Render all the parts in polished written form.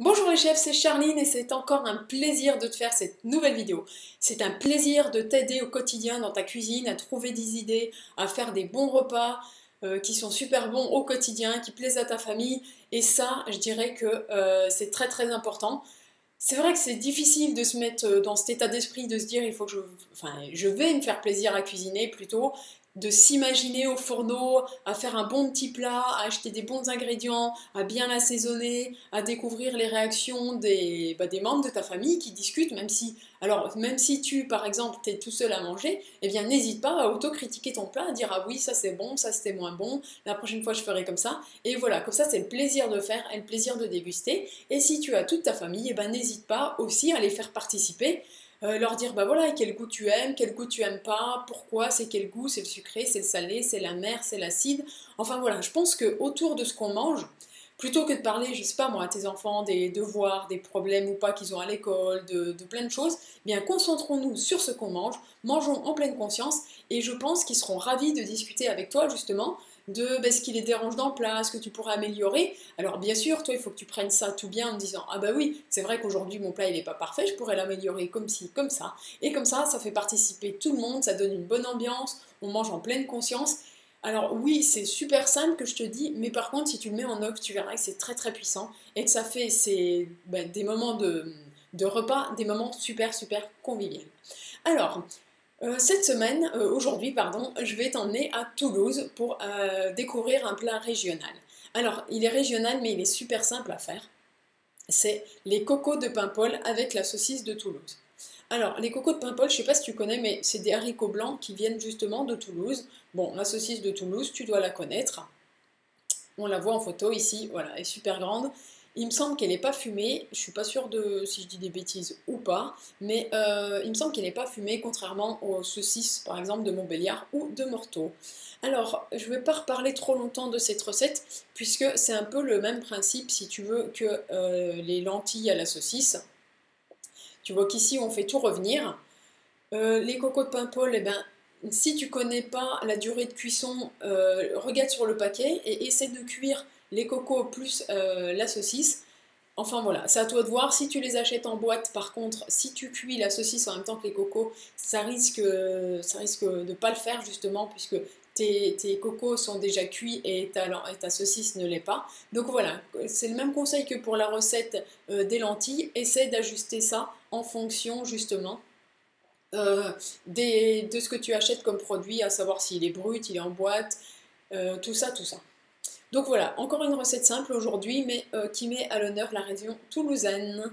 Bonjour les chefs, c'est Charline et c'est encore un plaisir de te faire cette nouvelle vidéo. C'est un plaisir de t'aider au quotidien dans ta cuisine, à trouver des idées, à faire des bons repas qui sont super bons au quotidien, qui plaisent à ta famille. Et ça, je dirais que c'est très très important. C'est vrai que c'est difficile de se mettre dans cet état d'esprit, de se dire il faut que je vais me faire plaisir à cuisiner plutôt, de s'imaginer au fourneau, à faire un bon petit plat, à acheter des bons ingrédients, à bien l'assaisonner, à découvrir les réactions des membres de ta famille qui discutent, même si tu, par exemple, t'es tout seul à manger, eh bien n'hésite pas à autocritiquer ton plat, à dire ah oui, ça c'est bon, ça c'était moins bon, la prochaine fois je ferai comme ça, et voilà, comme ça c'est le plaisir de faire et le plaisir de déguster, et si tu as toute ta famille, eh ben n'hésite pas aussi à les faire participer, leur dire bah voilà quel goût tu aimes, quel goût tu aimes pas, pourquoi, c'est quel goût, c'est le sucré, c'est le salé, c'est la mer, c'est l'acide. Enfin voilà, je pense que autour de ce qu'on mange, plutôt que de parler, je sais pas moi, à tes enfants des devoirs, des problèmes ou pas qu'ils ont à l'école, de plein de choses, eh bien concentrons-nous sur ce qu'on mange, mangeons en pleine conscience et je pense qu'ils seront ravis de discuter avec toi justement de ce qui les dérange dans le plat, ce que tu pourrais améliorer. Alors bien sûr, toi, il faut que tu prennes ça tout bien en te disant ah bah oui, c'est vrai qu'aujourd'hui mon plat il n'est pas parfait, je pourrais l'améliorer comme ci, comme ça. Et comme ça fait participer tout le monde, ça donne une bonne ambiance, on mange en pleine conscience. Alors oui, c'est super simple que je te dis, mais par contre, si tu le mets en œuvre, tu verras que c'est très très puissant et que ça fait des moments de repas, des moments super super conviviaux. Alors, cette semaine, aujourd'hui, pardon, je vais t'emmener à Toulouse pour découvrir un plat régional. Alors, il est régional, mais il est super simple à faire. C'est les cocos de Paimpol avec la saucisse de Toulouse. Alors, les cocos de Paimpol, je ne sais pas si tu connais, mais c'est des haricots blancs qui viennent justement de Toulouse. Bon, la saucisse de Toulouse, tu dois la connaître. On la voit en photo ici, voilà, elle est super grande. Il me semble qu'elle n'est pas fumée, je suis pas sûre de si je dis des bêtises ou pas, mais il me semble qu'elle n'est pas fumée, contrairement aux saucisses par exemple de Montbéliard ou de Morteau. Alors, je ne vais pas reparler trop longtemps de cette recette, puisque c'est un peu le même principe si tu veux que les lentilles à la saucisse. Tu vois qu'ici on fait tout revenir. Les cocos de Paimpol, eh ben, si tu connais pas la durée de cuisson, regarde sur le paquet et essaie de cuire les cocos plus la saucisse. Enfin voilà, c'est à toi de voir. Si tu les achètes en boîte, par contre, si tu cuis la saucisse en même temps que les cocos, ça risque de ne pas le faire justement puisque tes cocos sont déjà cuits et ta saucisse ne l'est pas. Donc voilà, c'est le même conseil que pour la recette des lentilles. Essaie d'ajuster ça en fonction justement euh, de ce que tu achètes comme produit, à savoir s'il est brut, il est en boîte, tout ça, tout ça. Donc voilà, encore une recette simple aujourd'hui, mais qui met à l'honneur la région toulousaine.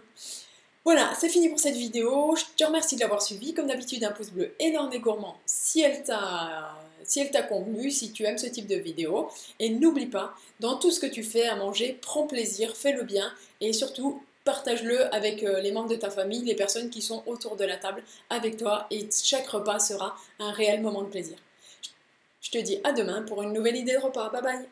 Voilà, c'est fini pour cette vidéo. Je te remercie de l'avoir suivi. Comme d'habitude, un pouce bleu énorme et gourmand si elle t'a convenu, si tu aimes ce type de vidéo. Et n'oublie pas, dans tout ce que tu fais à manger, prends plaisir, fais-le bien et surtout partage-le avec les membres de ta famille, les personnes qui sont autour de la table avec toi et chaque repas sera un réel moment de plaisir. Je te dis à demain pour une nouvelle idée de repas. Bye bye!